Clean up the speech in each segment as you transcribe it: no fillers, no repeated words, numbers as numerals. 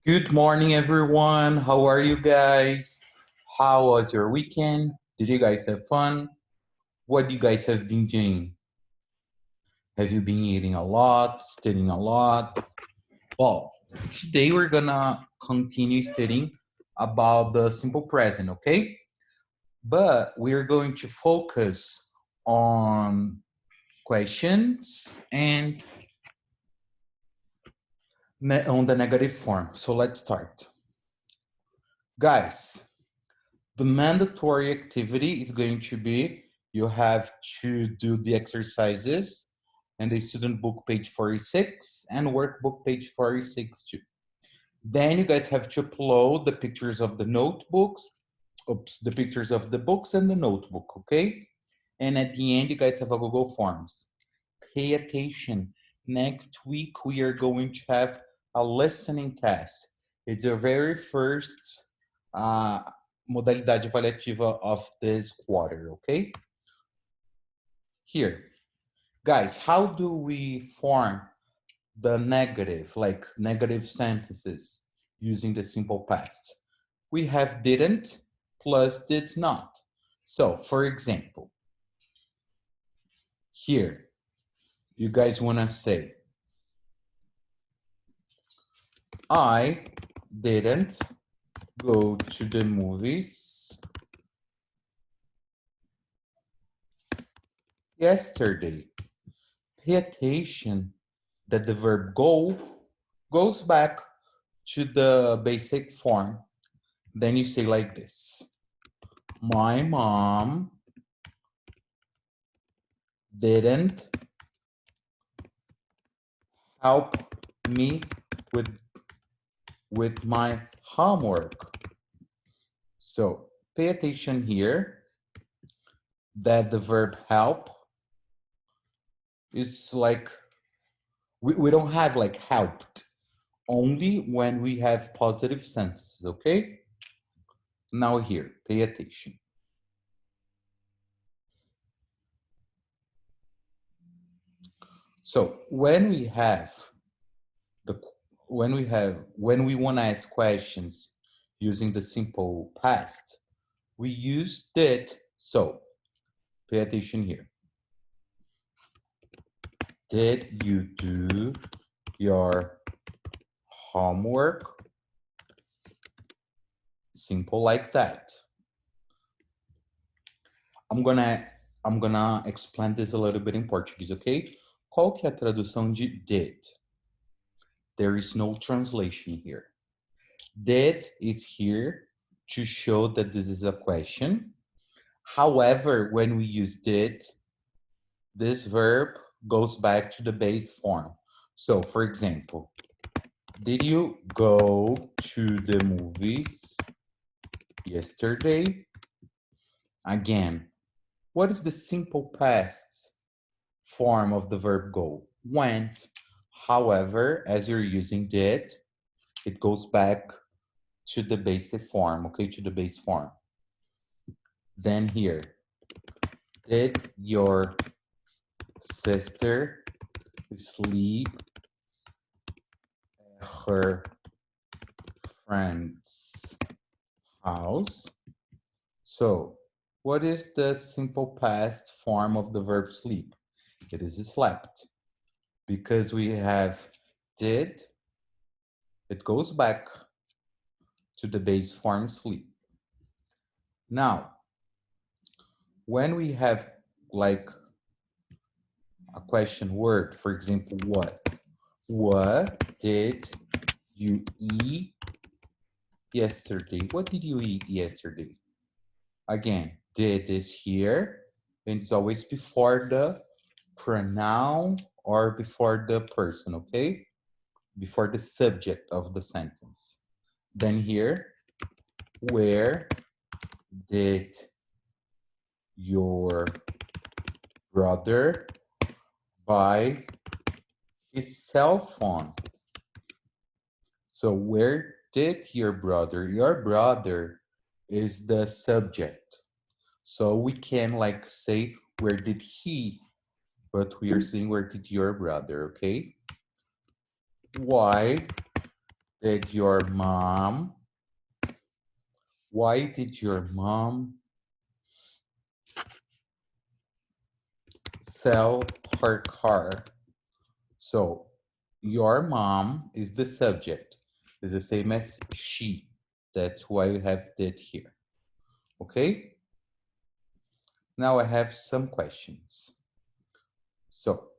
Good morning, everyone. How are you guys? How was your weekend? Did you guys have fun? What you guys have been doing? Have you been eating a lot, studying a lot? Well, today we're gonna continue studying about the simple present, okay? But we're going to focus on questions and on the negative form. So let's start. Guys, the mandatory activity is going to be you have to do the exercises and the student book page 46 and workbook page 46 too. Then you guys have to upload the pictures of the notebooks, the pictures of the books and the notebook, okay? And at the end, you guys have a Google Forms. Pay attention. Next week, we are going to have a listening test. It's the very first uh, modalidade avaliativa of this quarter, okay? Here, guys, how do we form the negative, like negative sentences using the simple past? We have didn't plus did not. So, for example, here, you guys want to say, I didn't go to the movies yesterday. Pay attention that the verb go goes back to the basic form. Then you say like this. My mom didn't help me with my homework. So pay attention here that the verb help is like, we don't have like helped, only when we have positive sentences, okay? Now here, pay attention. So when we want to ask questions using the simple past, we use did. So pay attention here. Did you do your homework? Simple like that. I'm gonna explain this a little bit in Portuguese, okay? Qual que é a tradução de did? There is no translation here. Did is here to show that this is a question. However, when we use did, this verb goes back to the base form. So, for example, did you go to the movies yesterday? Again, what is the simple past form of the verb go? Went. However, as you're using did, it goes back to the basic form, okay, to the base form. Then here, did your sister sleep at her friend's house? So, what is the simple past form of the verb sleep? It is slept. Because we have did, it goes back to the base form sleep. Now, when we have like a question word, for example, what? What did you eat yesterday? What did you eat yesterday? Again, did is here, and it's always before the pronoun or before the person, okay? Before the subject of the sentence. Then here, where did your brother buy his cell phone? So where did your brother is the subject. So we can like say, where did he, but we are saying, where did your brother, okay? Why Did your mom? Why did your mom sell her car? So your mom is the subject. It's the same as she. That's why we have did here. Okay? Now I have some questions. So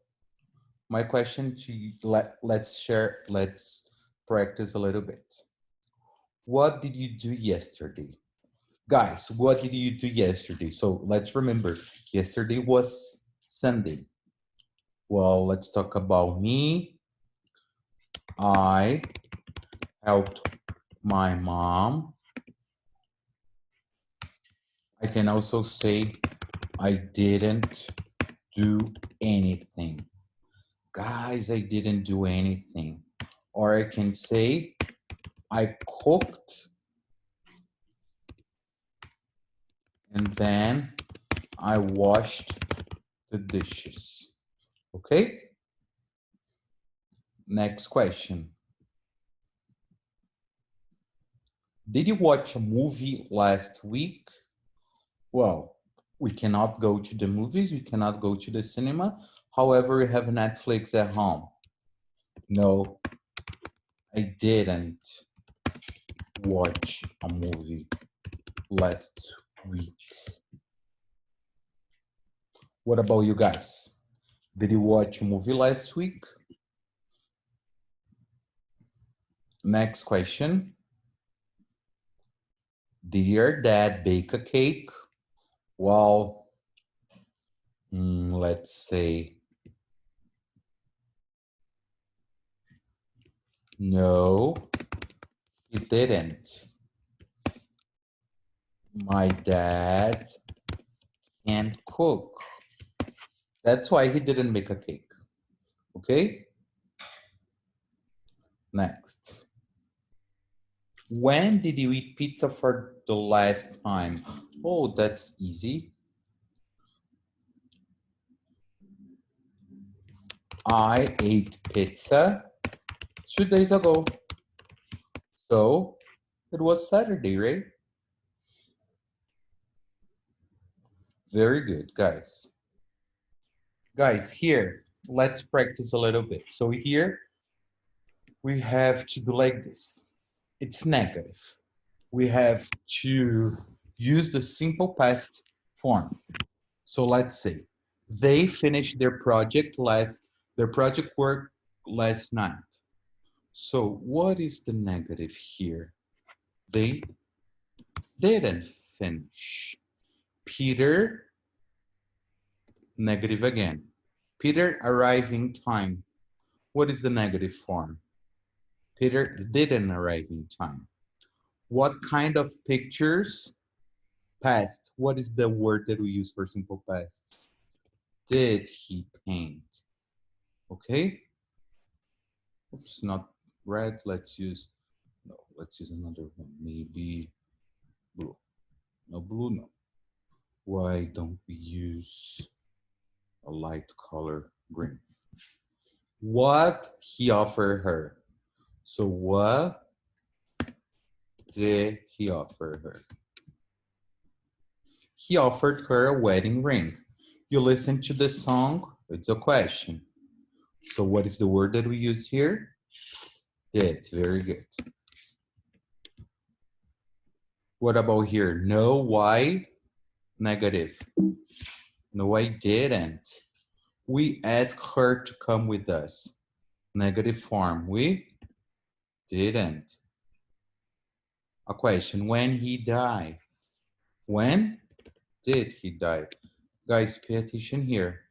my question to you, let's practice a little bit. What did you do yesterday? Guys, what did you do yesterday? So let's remember, yesterday was Sunday. Well, let's talk about me. I helped my mom. I can also say I didn't do anything. Guys, I didn't do anything. Or I can say I cooked and then I washed the dishes. Okay? Next question. Did you watch a movie last week? Well, we cannot go to the movies. We cannot go to the cinema. However, we have Netflix at home. No, I didn't watch a movie last week. What about you guys? Did you watch a movie last week? Next question. Did your dad bake a cake? Well, let's say no, he didn't. My dad can't cook. That's why he didn't make a cake. Okay? Next. When did you eat pizza for the last time? Oh, that's easy. I ate pizza 2 days ago. So it was Saturday, right? Very good, guys. Guys, here, let's practice a little bit. So here, we have to do like this. It's negative. We have to use the simple past form. So let's say they finished their project work last night. So what is the negative here? They didn't finish. Peter, negative again. Peter arriving time. What is the negative form? Peter didn't arrive in time. What kind of pictures? Past. What is the word that we use for simple past? Did he paint? Okay. Oops, not red. Let's use another one. Maybe blue. No blue, no. Why don't we use a light color green? What he offered her. So what did he offer her? He offered her a wedding ring. You listen to the song, it's a question. So what is the word that we use here? Did, very good. What about here? No, why? Negative. No, I didn't. We asked her to come with us. Negative form, we didn't. A question, when he died. When did he die? Guys, pay attention here.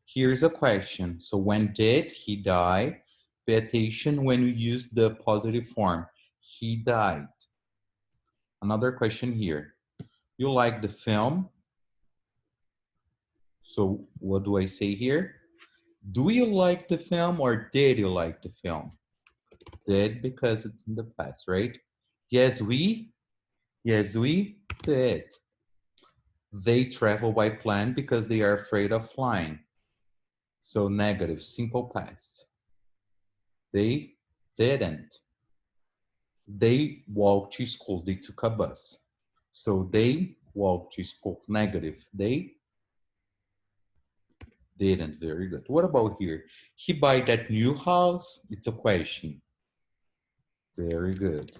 Here's a question. So when did he die? Pay attention when we use the positive form. He died. Another question here. You like the film? So what do I say here? Do you like the film or did you like the film? Did because it's in the past, right? Yes, we did. They travel by plane because they are afraid of flying. So negative, simple past. They didn't. They walked to school. They took a bus. So they walked to school. Negative. They didn't. Very good. What about here? He buy that new house. It's a question. Very good.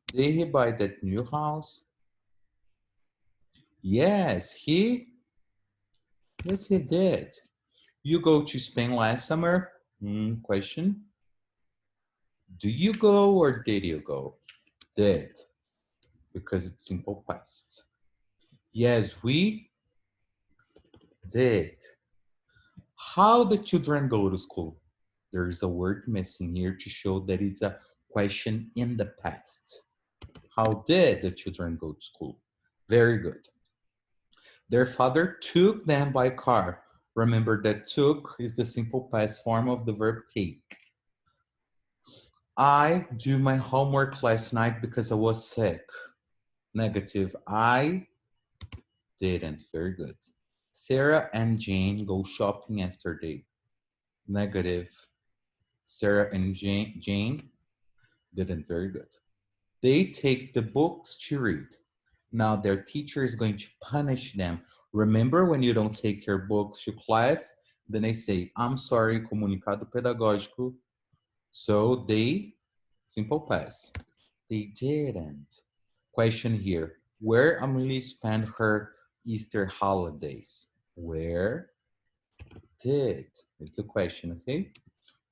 Did he buy that new house? Yes, he. Yes, he did. You go to Spain last summer? Question. Do you go or did you go? Did, because it's simple past. Yes, we did. How the children go to school? There is a word missing here to show that it's a question in the past. How did the children go to school? Very good. Their father took them by car. Remember that took is the simple past form of the verb take. I do my homework last night because I was sick. Negative. I didn't. Very good. Sarah and Jane go shopping yesterday. Negative. Sarah and Jane didn't. Very good. They take the books to read. Now their teacher is going to punish them. Remember when you don't take your books to class, then they say, I'm sorry, comunicado pedagógico. So they, simple past, they didn't. Question here, where Amelie spent her Easter holidays? Where did, it's a question, okay?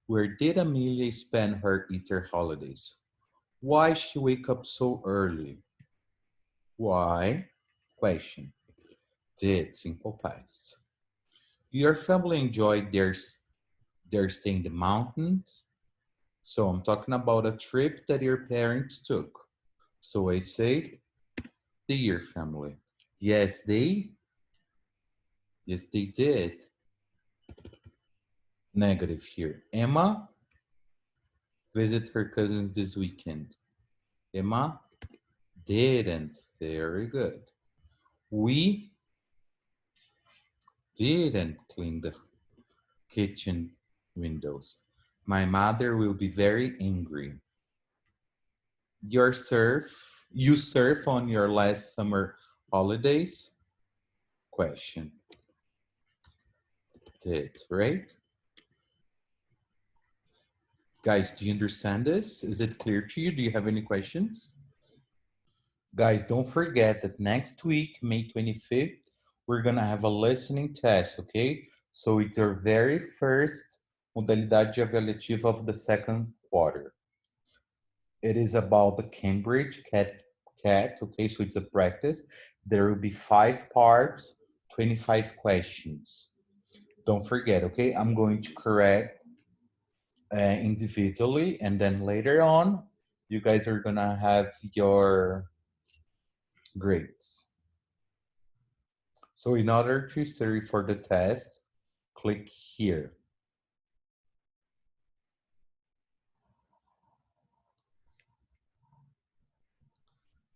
Where did Amelia spend her Easter holidays? Why she wake up so early? Why? Question. Did, simple past. Your family enjoyed their stay in the mountains? So I'm talking about a trip that your parents took. So I say the your family. Yes, they did. Negative here. Emma visit her cousins this weekend. Emma didn't. Very good. We didn't clean the kitchen windows. My mother will be very angry. You surf on your last summer holidays? Question. Did, right? Guys, do you understand this? Is it clear to you? Do you have any questions? Guys, don't forget that next week, May 25th, we're gonna have a listening test, okay? So it's our very first modalidade avaliativa of the second quarter. It is about the Cambridge CAT, okay? So it's a practice. There will be 5 parts, 25 questions. Don't forget, okay? I'm going to correct individually, and then later on, you guys are gonna have your grades. So in order to study for the test, click here.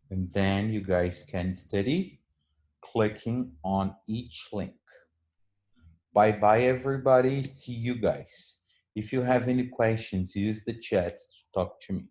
And then you guys can study clicking on each link. Bye-bye, everybody. See you guys. If you have any questions, use the chat to talk to me.